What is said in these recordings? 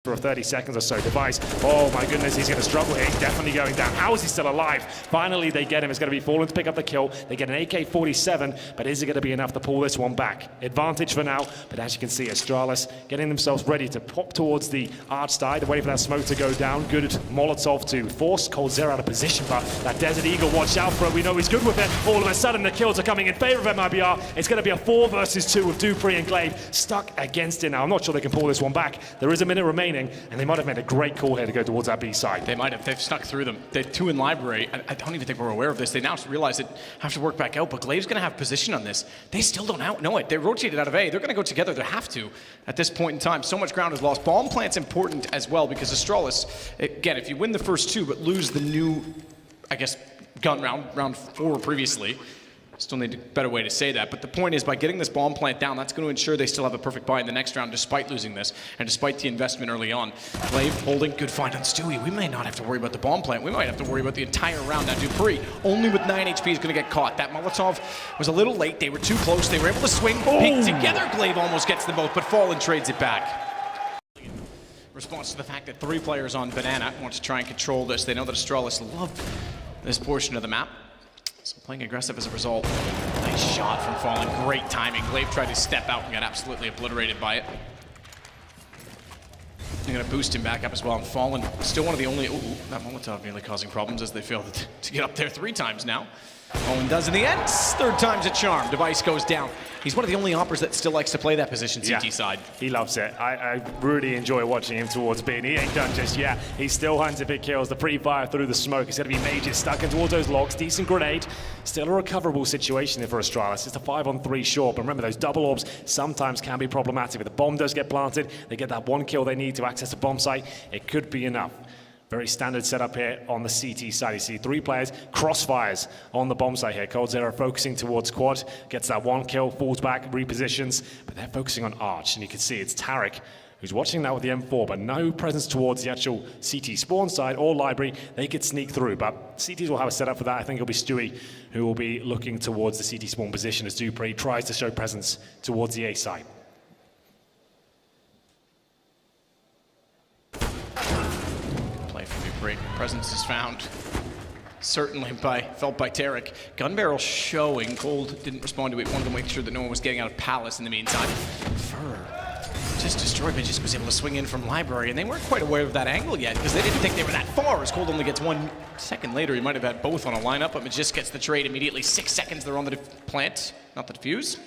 for 30 seconds or so. Device, oh my goodness, he's going to struggle here. He's definitely going down. How is he still alive? Finally, they get him. It's going to be Fallen to pick up the kill. They get an AK-47, but is it going to be enough to pull this one back? Advantage for now, but as you can see, Astralis getting themselves ready to pop towards the arch side, waiting for that smoke to go down. Good Molotov to force coldzera out of position, but that Desert Eagle, watch out for it. We know he's good with it. All of a sudden, the kills are coming in favor of Mibr. It's going to be a 4 versus 2 with dupreeh and Glaive stuck against it now. I'm not sure they can pull this one back. There is a minute remaining, and they might have made a great call here to go towards that B side. They might have. They've snuck through them. They're 2 in library. I don't even think we're aware of this. They now realize they have to work back out, but Glaive's going to have position on this. They still don't know it. They rotated out of A. They're going to go together. They have to at this point in time. So much ground is lost. Bomb plant's important as well because Astralis, again, if you win the first 2 but lose the new, I guess, gun round 4 previously, still need a better way to say that, but the point is by getting this bomb plant down, that's going to ensure they still have a perfect buy in the next round despite losing this and despite the investment early on. Glaive holding, good find on Stewie. We may not have to worry about the bomb plant. We might have to worry about the entire round. Now dupreeh, only with 9 HP, is going to get caught. That Molotov was a little late. They were too close. They were able to swing, peek together. Glaive almost gets them both, but Fallen trades it back. Response to the fact that 3 players on Banana want to try and control this. They know that Astralis love this portion of the map. So playing aggressive as a result. Nice shot from Fallen, great timing. Glaive tried to step out and got absolutely obliterated by it. They're going to boost him back up as well. And Fallen, still one of the only, that Molotov nearly causing problems as they failed to get up there 3 times now. Fallen does in the end, 3rd time's a charm. Device goes down. He's one of the only oppers that still likes to play that position, CT side. He loves it. I really enjoy watching him towards B, and he ain't done just yet. He's still hunting big kills. The pre-fire through the smoke. It's going to be Magisk stuck in towards those logs. Decent grenade. Still a recoverable situation for Astralis. It's a 5-on-3 short, but remember those double orbs sometimes can be problematic. If the bomb does get planted, they get that 1 kill they need to access the bomb site. It could be enough. Very standard setup here on the CT side. You see 3 players, crossfires on the bomb site here. coldzera focusing towards quad, gets that 1 kill, falls back, repositions, but they're focusing on arch, and you can see it's Tarik who's watching that with the M4, but no presence towards the actual CT spawn side or library. They could sneak through, but CTs will have a setup for that. I think it'll be Stewie who will be looking towards the CT spawn position as dupreeh tries to show presence towards the A side. Presence is found, certainly felt by Tarik. Gun barrel showing. Cold didn't respond to it. Wanted to make sure that no one was getting out of Palace in the meantime. Fur just destroyed. Magisk was able to swing in from library, and they weren't quite aware of that angle yet because they didn't think they were that far. As Cold only gets 1 second later, he might have had both on a lineup, but Magisk gets the trade immediately. 6 seconds they're on the plant, not the defuse.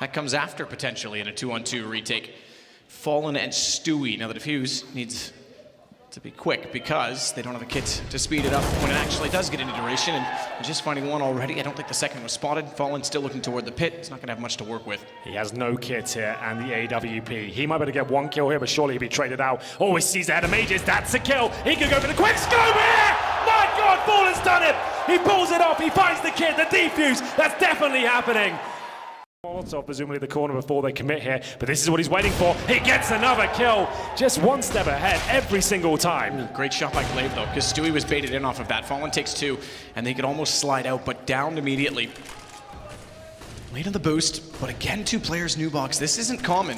That comes after potentially in a 2-on-2 retake. Fallen and Stewie. Now the defuse needs to be quick because they don't have a kit to speed it up when it actually does get into duration, and just finding 1 already. I don't think the second was spotted. Fallen still looking toward the pit. He's not going to have much to work with. He has no kit here, and the AWP. He might be able to get 1 kill here, but surely he'll be traded out. Oh, he sees the head of Magisk. That's a kill. He can go for the quick scope here. My God, Fallen's done it. He pulls it off. He finds the kit, the defuse. That's definitely happening. Molotov presumably the corner before they commit here, but this is what he's waiting for. He gets another kill, just 1 step ahead every single time. Ooh, great shot by Glaive though, because Stewie was baited in off of that. Fallen takes 2, and they could almost slide out, but downed immediately. Late on the boost, but again 2 players new box. This isn't common.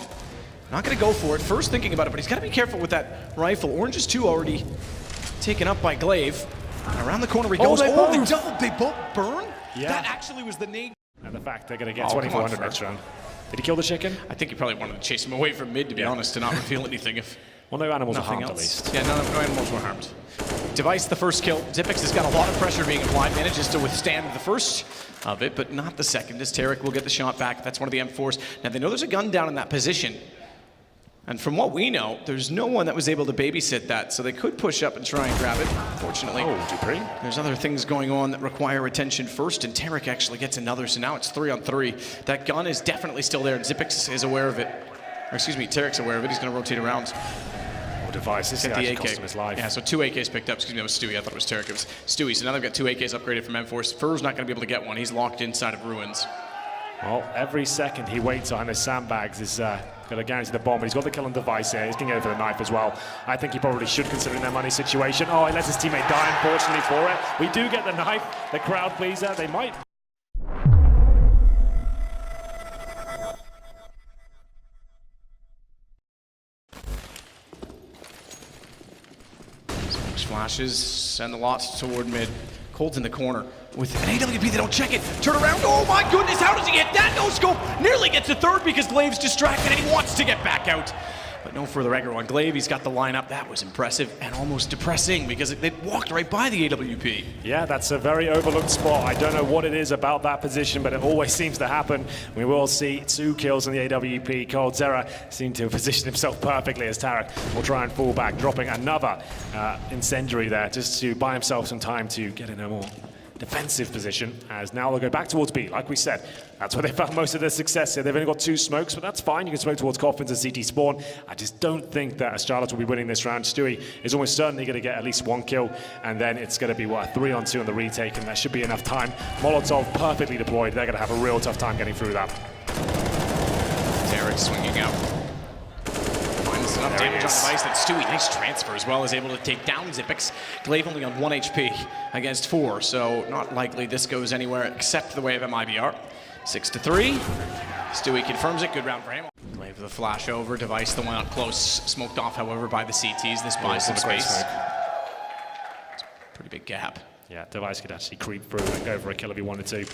Not going to go for it. First thinking about it, but he's got to be careful with that rifle. Orange is 2 already taken up by Glaive. Around the corner he goes. They both burn? Yeah. That actually was the nade. And the fact they're going to get 2,400 next round. Did he kill the chicken? I think he probably wanted to chase him away from mid, to be honest, to not reveal anything. If well, no animals are nothing harmed else. at least. Yeah, no animals were harmed. Device the first kill. Xyp9x has got a lot of pressure being applied. Manages to withstand the first of it, but not the second, as Tarik will get the shot back. That's one of the M4s. Now they know there's a gun down in that position. And from what we know, there's no one that was able to babysit that, so they could push up and try and grab it. Unfortunately, dupreeh. There's other things going on that require attention first, and Tarik actually gets another, so now it's 3-on-3. That gun is definitely still there, and Xyp9x is aware of it. Or excuse me, Tarik's aware of it. He's going to rotate around. Oh, Device, this the AK. cost him his life. Yeah, so 2 AKs picked up. Excuse me, that was Stewie. I thought it was Tarik. It was Stewie. So now they've got 2 AKs upgraded from M4. Fur's not going to be able to get one. He's locked inside of ruins. Well, every second he waits on his sandbags is going to guarantee the bomb. He's got the kill on Device here. He's going to go for the knife as well. I think he probably should, considering their money situation. Oh, he lets his teammate die, unfortunately, for it. We do get the knife, the crowd pleaser. They might Smokes flashes, send the lots toward mid. Cold's in the corner with an AWP, they don't check it. Turn around, oh my goodness, how does he hit that? No scope, nearly gets a third because Glaive's distracted and he wants to get back out. But no further aggro on Glaive, he's got the lineup. That was impressive and almost depressing because they walked right by the AWP. Yeah, that's a very overlooked spot. I don't know what it is about that position, but it always seems to happen. We will see 2 kills on the AWP. coldzera seemed to have positioned himself perfectly as Tarik will try and fall back, dropping another incendiary there just to buy himself some time to get in a more defensive position, as now they'll go back towards B. Like we said, that's where they found most of their success here. They've only got 2 smokes, but that's fine. You can smoke towards coffins and CT spawn. I just don't think that Astralis will be winning this round. Stewie is almost certainly going to get at least 1 kill, and then it's going to be, what, a 3-on-2 on the retake, and that should be enough time. Molotov perfectly deployed. They're going to have a real tough time getting through that. Tarik swinging out. Enough damage on the device that Stewie, nice transfer as well, is able to take down Xyp9x. Glaive only on 1 HP against 4, so not likely this goes anywhere except the way of Mibr. 6-3. Stewie confirms it, good round for him. Glaive with a flash over, device the one up close, smoked off however by the CTs. This buys some space. Pretty big gap. Yeah, device could actually creep through and go for a kill if he wanted to.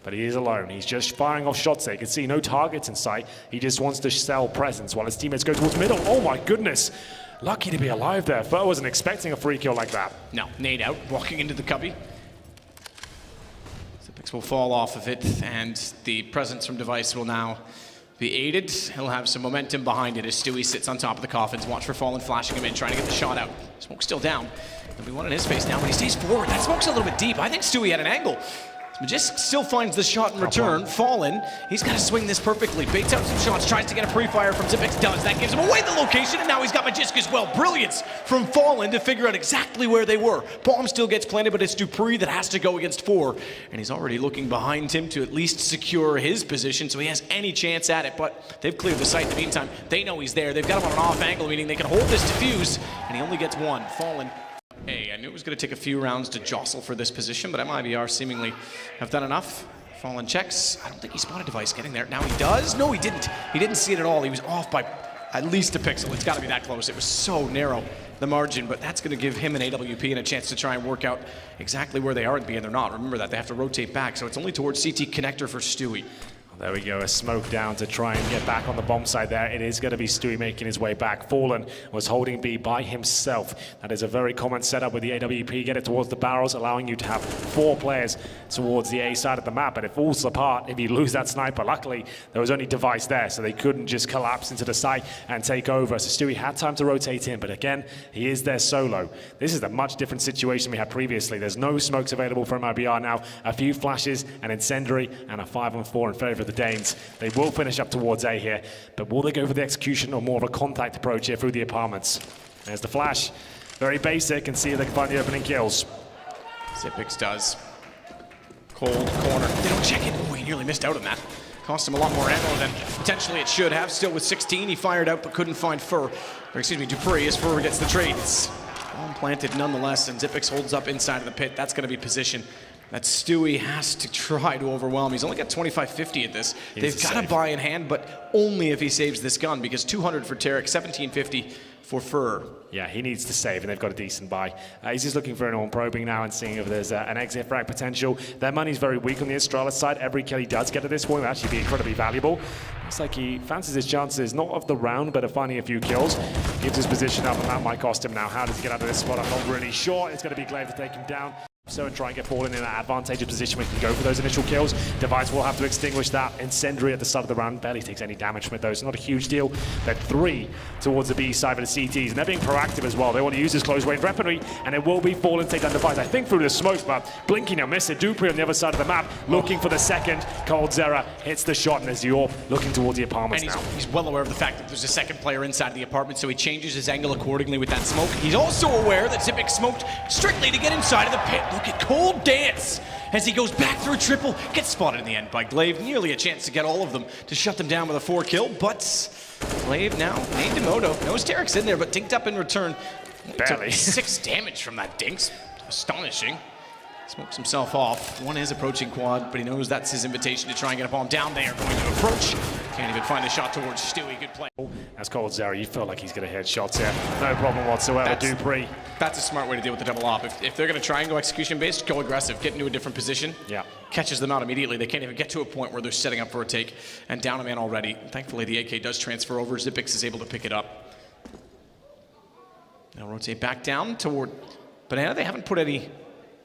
But he is alone. He's just firing off shots there. You can see no targets in sight. He just wants to sell presence while his teammates go towards middle. Oh my goodness. Lucky to be alive there. Fur wasn't expecting a free kill like that. No, nade out, walking into the cubby. Xyp9x will fall off of it, and the presence from device will now be aided. He'll have some momentum behind it as Stewie sits on top of the coffins. Watch for Fallen flashing him in, trying to get the shot out. Smoke's still down. There'll be one in his face now, but he stays forward. That smoke's a little bit deep. I think Stewie had an angle. Magisk still finds the shot in return. Fallen, he's got to swing this perfectly. Baits out some shots, tries to get a pre-fire from Xyp9x, does. That gives him away the location, and now he's got Magisk as well. Brilliance from Fallen to figure out exactly where they were. Bomb still gets planted, but it's dupreeh that has to go against 4. And he's already looking behind him to at least secure his position, so he has any chance at it. But they've cleared the site in the meantime. They know he's there. They've got him on an off angle, meaning they can hold this defuse, and he only gets 1. Fallen. Hey, I knew it was going to take a few rounds to jostle for this position, but Mibr seemingly have done enough. Fallen checks. I don't think he spotted device getting there. Now he does. No, he didn't. He didn't see it at all. He was off by at least a pixel. It's got to be that close. It was so narrow, the margin, but that's going to give him an AWP and a chance to try and work out exactly where they are and be, and they're not. Remember that. They have to rotate back, so it's only towards CT connector for Stewie. There we go, a smoke down to try and get back on the bomb side there. It is going to be Stewie making his way back. Fallen was holding B by himself. That is a very common setup with the AWP. Get it towards the barrels, allowing you to have 4 players towards the A side of the map. And it falls apart if you lose that sniper. Luckily, there was only device there, so they couldn't just collapse into the site and take over. So Stewie had time to rotate in, but again, he is there solo. This is a much different situation we had previously. There's no smokes available from Mibr now. A few flashes, an incendiary, and a 5-on-4 in favor of the Danes. They will finish up towards A here, but will they go for the execution or more of a contact approach here through the apartments? There's the flash. Very basic, and see if they can find the opening kills. Xyp9x does. Cold corner. They don't check it. Oh, he nearly missed out on that. Cost him a lot more ammo than potentially it should have. Still with 16, he fired out but couldn't find dupreeh as Fur gets the trade. It's bomb planted nonetheless, and Xyp9x holds up inside of the pit. That's going to be position that Stewie has to try to overwhelm. He's only got 2550 at this. They've got to buy in hand, but only if he saves this gun, because 200 for Tarik, 1750 for Fur. Yeah, he needs to save, and they've got a decent buy. He's just looking for an on probing now and seeing if there's an exit frag potential. Their money's very weak on the Astralis side. Every kill he does get at this point will actually be incredibly valuable. Looks like he fancies his chances, not of the round, but of finding a few kills. Gives his position up, and that might cost him now. How does he get out of this spot? I'm not really sure. It's going to be Glaive to take him down. So and try and get Fallen in an advantageous position where he can go for those initial kills. Device will have to extinguish that incendiary at the start of the round. Barely takes any damage from it though. It's not a huge deal. They're 3 towards the B side of the CTs, and they're being proactive as well. They want to use this close range weaponry, and it will be Fallen take down Device. I think through the smoke, but blinking, he'll miss it. dupreeh on the other side of the map, looking for the second. coldzera hits the shot, and there's Yorp looking towards the apartments now. He's well aware of the fact that there's a second player inside the apartment, so he changes his angle accordingly with that smoke. He's also aware that Xyp9x smoked strictly to get inside of the pit. Look at Cold Dance as he goes back through a triple, gets spotted in the end by Glaive. Nearly a chance to get all of them to shut them down with a 4 kill, but Glaive now named Moto. Knows Tarik's in there, but dinked up in return. Barely. 6 damage from that dinks. Astonishing. Smokes himself off. One is approaching quad, but he knows that's his invitation to try and get a bomb down there. Going to approach. Can't even find the shot towards Stewie. Good play. As coldzera, you feel like he's going to hit shots here. No problem whatsoever. dupreeh That's a smart way to deal with the double op. If they're going to try and go execution-based, go aggressive, get into a different position. Yeah. Catches them out immediately. They can't even get to a point where they're setting up for a take and down a man already. Thankfully, the AK does transfer over. Xyp9x is able to pick it up. Now rotate back down toward Banana. They haven't put any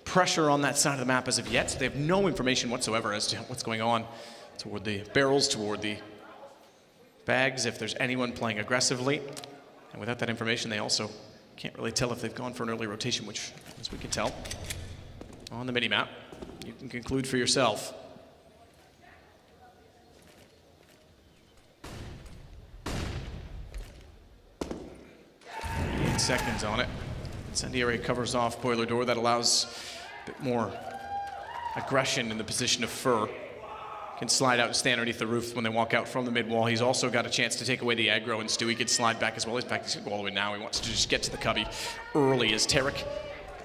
pressure on that side of the map as of yet. So they have no information whatsoever as to what's going on toward the barrels, toward the bags, if there's anyone playing aggressively. And without that information, they also can't really tell if they've gone for an early rotation, which, as we can tell on the mini-map, you can conclude for yourself. Seconds on it. Incendiary covers off boiler door. That allows a bit more aggression in the position of Fur. Can slide out and stay underneath the roof when they walk out from the mid wall. He's also got a chance to take away the aggro, and Stewie can slide back as well. He's back, he's gonna go all the way now. He wants to just get to the cubby early as Tarik.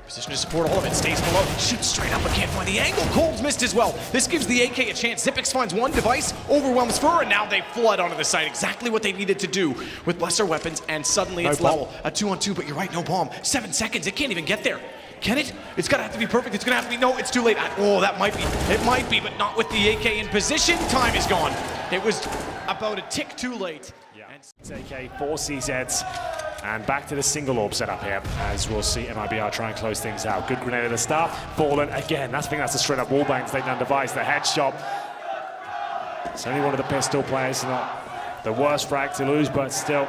Position to support all of it, stays below, shoots straight up but can't find the angle. Cold's missed as well. This gives the AK a chance. Xyp9x finds one device, overwhelms Fur, and now they flood onto the site. Exactly what they needed to do with lesser weapons, and suddenly it's level. A 2-on-2, but you're right, no bomb. 7 seconds, it can't even get there. Can it? It's gonna have to be perfect. It's gonna have to be, no, it's too late. Oh, that might be, it might be, but not with the AK in position. Time is gone. It was about a tick too late. Yeah. It's AK, 4 CZs, and back to the single orb setup here, as we'll see Mibr try and close things out. Good grenade at the start, Fallen again. I think that's a straight up wallbang to take down device. The headshot. It's only one of the pistol players, not the worst frag to lose, but still,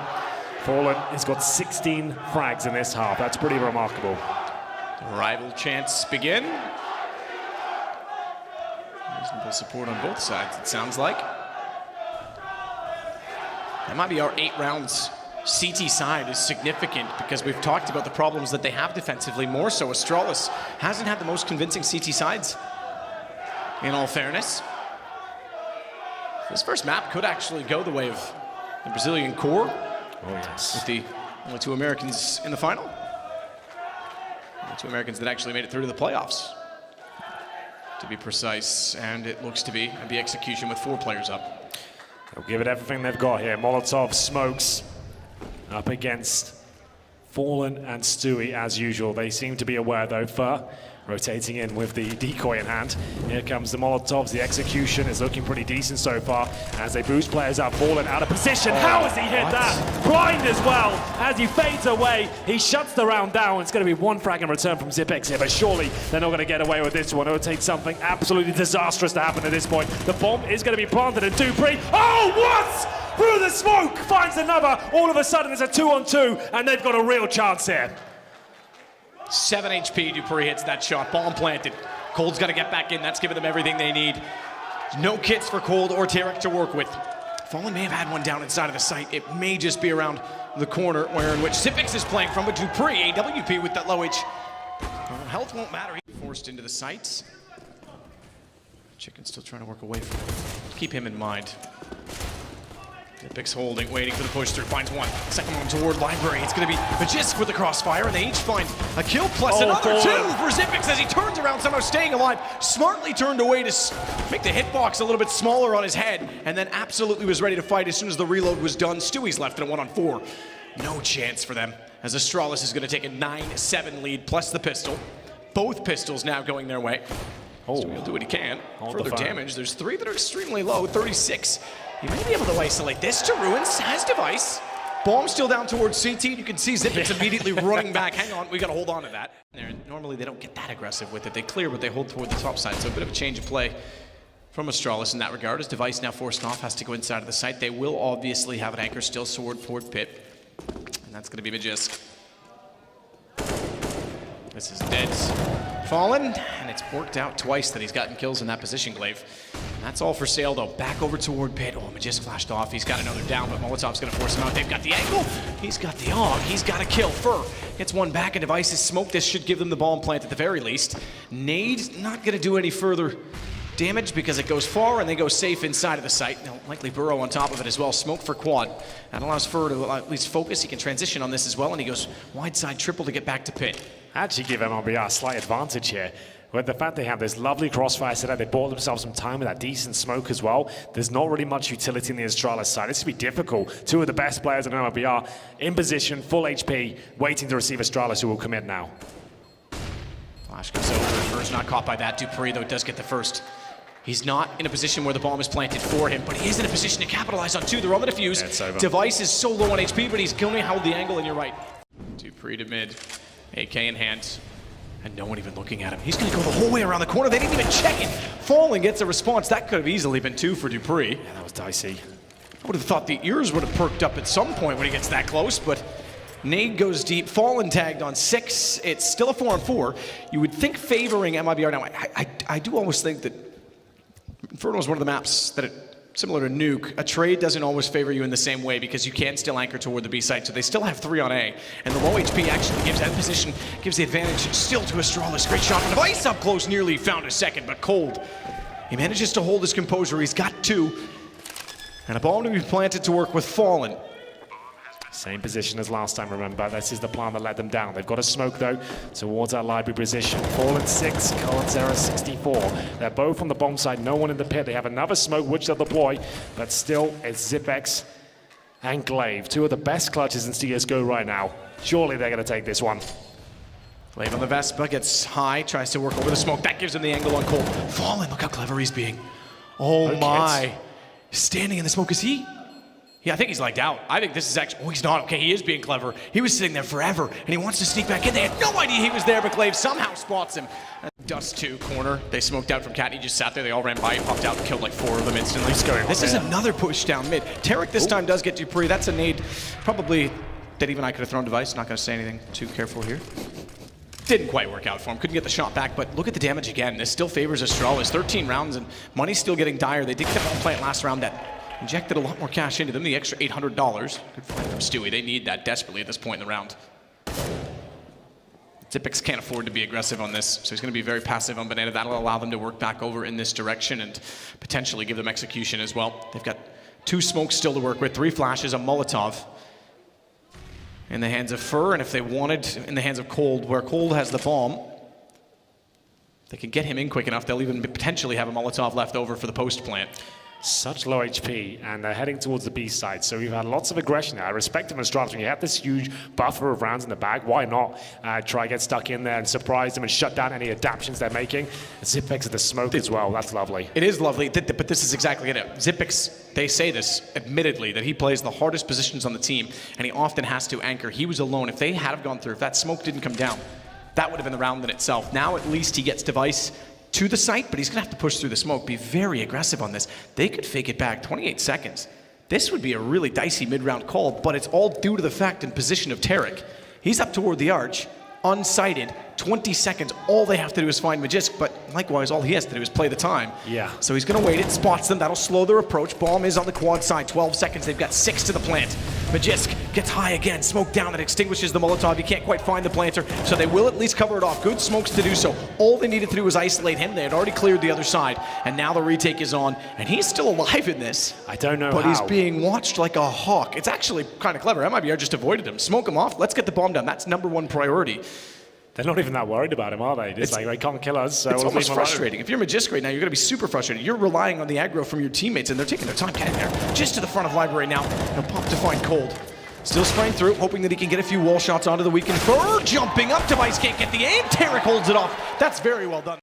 Fallen has got 16 frags in this half. That's pretty remarkable. Rival chants begin. Reasonable support on both sides, it sounds like. That might be our 8 rounds. CT side is significant because we've talked about the problems that they have defensively. More so, Astralis hasn't had the most convincing CT sides, in all fairness. This first map could actually go the way of the Brazilian core. Oh, yes. With the only 2 Americans in the final. The 2 Americans that actually made it through to the playoffs, to be precise. And it looks to be the execution with 4 players up. They'll give it everything they've got here. Molotov smokes up against Fallen and Stewie as usual. They seem to be aware though. Fur rotating in with the decoy in hand. Here comes the Molotovs. The execution is looking pretty decent so far as they boost players up. Fallen out of position. How has he hit that? Blind as well. As he fades away, he shuts the round down. It's going to be 1 frag in return from Xyp9x here, but surely they're not going to get away with this one. It would take something absolutely disastrous to happen at this point. The bomb is going to be planted in dupreeh. Oh, what? Through the smoke, finds another. All of a sudden, it's a 2-on-2, and they've got a real chance here. 7 HP, dupreeh hits that shot, bomb planted. Cold's gotta get back in, that's giving them everything they need. No kits for Cold or Tarik to work with. Fallen may have had one down inside of the site. It may just be around the corner where in which Xyp9x is playing from, but dupreeh, AWP with that low H. Health won't matter, he's forced into the sights. Chicken's still trying to work away from him. Keep him in mind. Xyp9x holding, waiting for the push through, finds one. Second one toward Library. It's going to be Magisk with the crossfire, and they each find a kill plus another 2 for Xyp9x as he turns around, somehow staying alive. Smartly turned away to make the hitbox a little bit smaller on his head, and then absolutely was ready to fight as soon as the reload was done. Stewie's left in a 1-on-4. No chance for them, as Astralis is going to take a 9-7 lead, plus the pistol. Both pistols now going their way. Stewie will do what he can. Further damage. There's 3 that are extremely low, 36. He may be able to isolate this to Ruins, has device. Bomb still down towards CT. You can see Xyp9x immediately running back. Hang on, we gotta hold on to that. Normally they don't get that aggressive with it. They clear, but they hold toward the top side. So a bit of a change of play from Astralis in that regard. As device now forced off, has to go inside of the site. They will obviously have an anchor still sword toward pit. And that's gonna be Magisk. This is dead. Fallen, and it's worked out twice that he's gotten kills in that position, Glaive. And that's all for sale, though. Back over toward pit. Oh, Magisk flashed off. He's got another down, but Molotov's going to force him out. They've got the angle. He's got the AUG. He's got a kill. Fur gets one back, and devices smoke. This should give them the bomb plant at the very least. Nade not going to do any further damage because it goes far, and they go safe inside of the site. They'll likely burrow on top of it as well. Smoke for quad. That allows Fur to at least focus. He can transition on this as well, and he goes wide side triple to get back to pit. Actually give Mibr a slight advantage here. With the fact they have this lovely crossfire setup, they bought themselves some time with that decent smoke as well. There's not really much utility in the Astralis side. This would be difficult. Two of the best players in MLBR in position, full HP, waiting to receive Astralis, who will commit now. Flash goes over. First not caught by that. dupreeh, though, does get the first. He's not in a position where the bomb is planted for him, but he is in a position to capitalize on two. They're on the defuse. Yeah, Device is so low on HP, but he's going to hold the angle, and you're right. dupreeh to mid. AK in hand. And no one even looking at him. He's going to go the whole way around the corner. They didn't even check it. Falling gets a response. That could have easily been two for dupreeh. Yeah, that was dicey. I would have thought the ears would have perked up at some point when he gets that close, but nade goes deep. Fallen tagged on 6. It's still a 4-on-4. You would think favoring MIBR. Now, I do always think that Inferno is one of the maps that, similar to Nuke, a trade doesn't always favor you in the same way because you can still anchor toward the B side. So they still have 3 on A, and the low HP actually gives that position, gives the advantage still to Astralis. Great shot from Device up close, nearly found a second, but cold. He manages to hold his composure. He's got 2, and a bomb to be planted to work with Fallen. Same position as last time, remember. This is the plan that let them down. They've got a smoke, though, towards our library position. Fallen 6, coldzera 64. They're both on the bomb side, no one in the pit. They have another smoke, which they'll deploy, but still, it's Zipex and Glaive. 2 of the best clutches in CSGO right now. Surely they're going to take this one. Glaive on the Vespa, gets high, tries to work over the smoke. That gives him the angle on Cold. Fallen, look how clever he's being. Oh my. Standing in the smoke, is he? Yeah, I think he's lagged out. I think this is actually, oh, he's not. Okay, he is being clever. He was sitting there forever, and he wants to sneak back in. They had no idea he was there, but Glaive somehow spots him. Dust 2, corner. They smoked out from Cat, and he just sat there. They all ran by. He popped out and killed like 4 of them instantly. This is another push down mid. Tarik this time does get dupreeh. That's a nade, probably, that even I could have thrown Device. Not going to say anything too careful here. Didn't quite work out for him. Couldn't get the shot back, but look at the damage again. This still favors Astralis. 13 rounds, and money's still getting dire. They did get the bomb plant last round that injected a lot more cash into them, the extra $800. Good find from Stewie. They need that desperately at this point in the round. Zipex can't afford to be aggressive on this, so he's going to be very passive on Banana. That'll allow them to work back over in this direction and potentially give them execution as well. They've got 2 smokes still to work with, 3 flashes, a Molotov in the hands of Fur, and if they wanted, in the hands of Cold, where Cold has the bomb, they can get him in quick enough. They'll even potentially have a Molotov left over for the post plant. Such low HP, and they're heading towards the B side, so we've had lots of aggression there. I respect them as Astralis. When you have this huge buffer of rounds in the bag, why not try to get stuck in there and surprise them and shut down any adaptations they're making? Zipex at the smoke as well. That's lovely. It is lovely, but this is exactly it. Zipex, they say this admittedly, that he plays the hardest positions on the team, and he often has to anchor. He was alone. If they had have gone through, if that smoke didn't come down, that would have been the round in itself. Now at least he gets Device to the site, but he's gonna have to push through the smoke, be very aggressive on this. They could fake it back, 28 seconds. This would be a really dicey mid-round call, but it's all due to the fact and position of Tarik. He's up toward the arch, unsighted, 20 seconds. All they have to do is find Magisk, but likewise, all he has to do is play the time. Yeah. So he's gonna wait it, spots them, that'll slow their approach. Bomb is on the quad side, 12 seconds, they've got 6 to the plant. Magisk gets high again, smoke down, that extinguishes the Molotov. You can't quite find the planter, so they will at least cover it off. Good smokes to do so. All they needed to do was isolate him. They had already cleared the other side, and now the retake is on, and he's still alive in this. I don't know but how. He's being watched like a hawk. It's actually kind of clever. MIBR just avoided him. Smoke him off, let's get the bomb down. That's #1 priority. They're not even that worried about him, are they? Just like, they can't kill us, so it's we'll almost frustrating. If you're Magisk right now, you're going to be super frustrated. You're relying on the aggro from your teammates, and they're taking their time getting there. Just to the front of library now. He'll pop to find Cold. Still spraying through, hoping that he can get a few wall shots onto the weekend. Fur jumping up. Device can't get the aim. Tarik holds it off. That's very well done.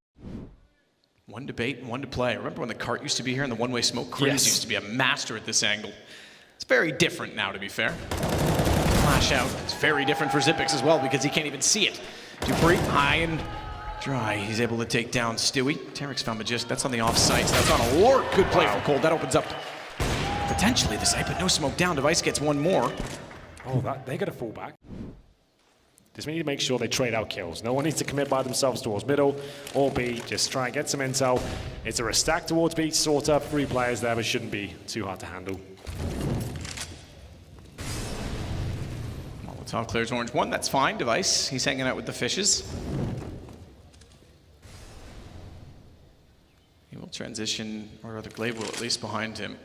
One debate and one to play. Remember when the cart used to be here and the one-way smoke? Chris used to be a master at this angle. It's very different now, to be fair. Flash out. It's very different for Zipex as well because he can't even see it. dupreeh, high and dry. He's able to take down Stewie. Tarik's found Magisk. That's on the offside. That's on a lurk. Good play from Cold. That opens up potentially the site, but no smoke down. Device gets one more. Oh, they got to fall back. Just need to make sure they trade out kills. No one needs to commit by themselves towards middle or B. Just try and get some intel. It's a stack towards B, sort of 3 players there, but shouldn't be too hard to handle. Molotov clears orange 1. That's fine. Device, he's hanging out with the fishes. He will transition, or rather Glaive will at least behind him.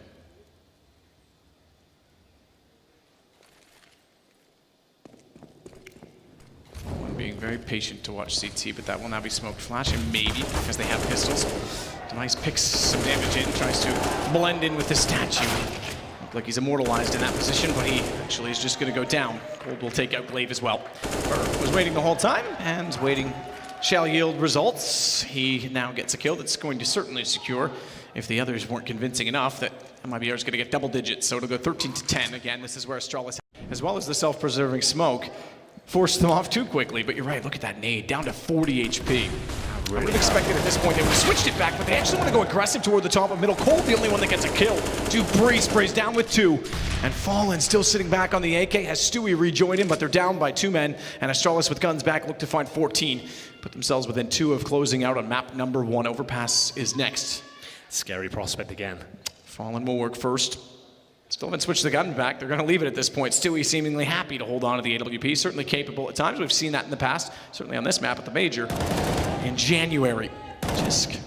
One being very patient to watch CT, but that will now be smoked flash, and maybe because they have pistols. Device picks some damage in, tries to blend in with the statue. Looked like he's immortalized in that position, but he actually is just going to go down. Cold will take out Glaive as well. Burr was waiting the whole time, and waiting shall yield results. He now gets a kill that's going to certainly secure, if the others weren't convincing enough, that Mibr is going to get double digits. So it'll go 13-10. Again, this is where Astralis, as well as the self-preserving smoke, forced them off too quickly. But you're right, look at that nade, down to 40 HP. I would have expected at this point they would have switched it back, but they actually want to go aggressive toward the top of middle. Cold, the only one that gets a kill. dupreeh sprays down with 2. And Fallen still sitting back on the AK, has Stewie rejoin him, but they're down by 2 men. And Astralis with guns back look to find 14. Put themselves within 2 of closing out on map number 1. Overpass is next. Scary prospect again. Fallen will work first. Still haven't switched the gun back. They're going to leave it at this point. Stewie seemingly happy to hold on to the AWP. Certainly capable at times. We've seen that in the past. Certainly on this map at the Major. In January. Magisk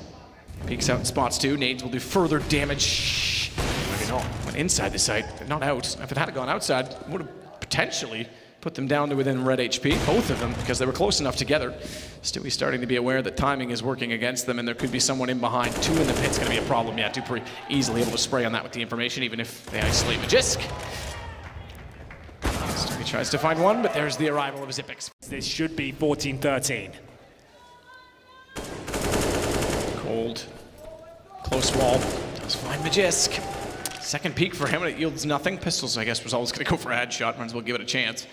peeks out in spots too. Nades will do further damage. Maybe not. Went inside the site. They're not out. If it had gone outside, it would have potentially put them down to within red HP. Both of them, because they were close enough together. Stewie starting to be aware that timing is working against them, and there could be someone in behind. 2 in the pit's going to be a problem. Yeah, dupreeh easily able to spray on that with the information, even if they isolate Magisk. Stewie tries to find one, but there's the arrival of Xyp9x. This should be 14-13. Cold. Close wall. Does find Magisk. Second peek for him, and it yields nothing. Pistols, I guess, was always going to go for a headshot. Might as well give it a chance.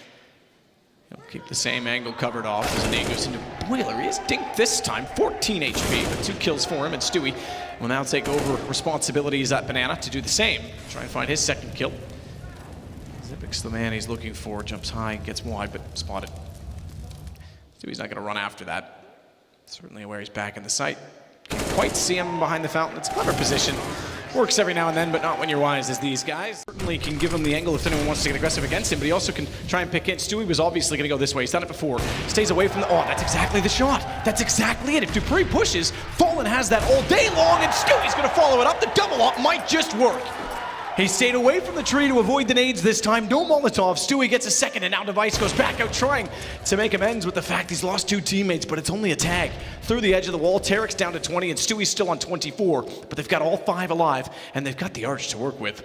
He'll keep the same angle covered off as Nate goes into Boiler. He is dinked this time. 14 HP, but 2 kills for him, and Stewie will now take over responsibilities at Banana to do the same. Try and find his second kill. Xyp9x, the man he's looking for, jumps high, gets wide, but spotted. Stewie's not going to run after that. Certainly aware he's back in the site. Can't quite see him behind the fountain. It's a clever position. Works every now and then, but not when you're wise as these guys. Certainly can give him the angle if anyone wants to get aggressive against him, but he also can try and pick in. Stewie was obviously going to go this way. He's done it before. Stays away from the... Oh, that's exactly the shot. That's exactly it. If dupreeh pushes, Fallen has that all day long, and Stewie's going to follow it up. The double up might just work. He stayed away from the tree to avoid the nades this time. No Molotov. Stewie gets a second, and now Device goes back out trying to make amends with the fact he's lost 2 teammates, but it's only a tag. Through the edge of the wall, Tarik's down to 20, and Stewie's still on 24, but they've got all 5 alive, and they've got the arch to work with.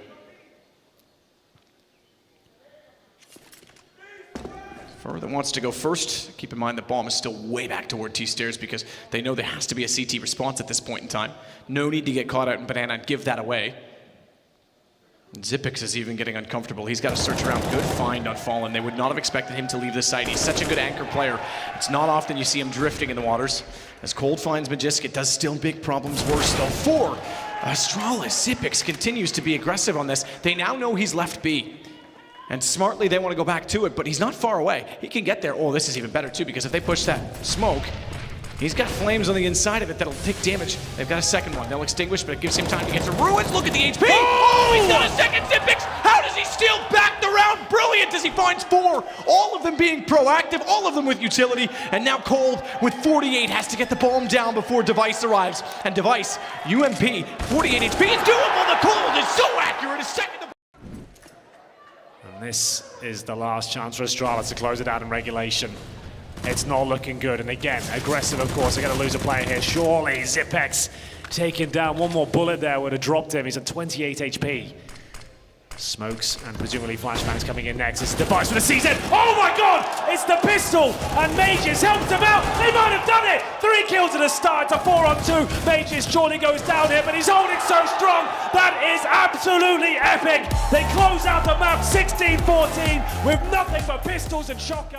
Further wants to go first. Keep in mind the bomb is still way back toward T-stairs because they know there has to be a CT response at this point in time. No need to get caught out in Banana and give that away. Xyp9x is even getting uncomfortable. He's got to search around. Good find on Fallen. They would not have expected him to leave the site. He's such a good anchor player. It's not often you see him drifting in the waters. As Cold finds Magisk, it does still big problems worse though. 4. Astralis. Xyp9x continues to be aggressive on this. They now know he's left B. And smartly they want to go back to it, but he's not far away. He can get there. Oh, this is even better too, because if they push that smoke, he's got flames on the inside of it that'll take damage. They've got a second one. They'll extinguish, but it gives him time to get to ruins. Look at the HP. Oh, he's got a second Xyp9x. How does he steal back the round? Brilliant as he finds 4. All of them being proactive, all of them with utility. And now Cold with 48 has to get the bomb down before Device arrives. And Device, UMP, 48 HP is doable. The Cold is so accurate. His second. And this is the last chance for Astralis to close it out in regulation. It's not looking good, and again, aggressive, of course. They're going to lose a player here. Surely, Xyp9x taking down. One more bullet there would have dropped him. He's at 28 HP. Smokes and presumably flashbangs coming in next. It's a Device with a CZ. Oh my god! It's the pistol! And Magisk helps him out! They might have done it! 3 kills at the start to 4 on 2. Magisk surely goes down here, but he's holding so strong. That is absolutely epic! They close out the map 16-14 with nothing but pistols and shotguns.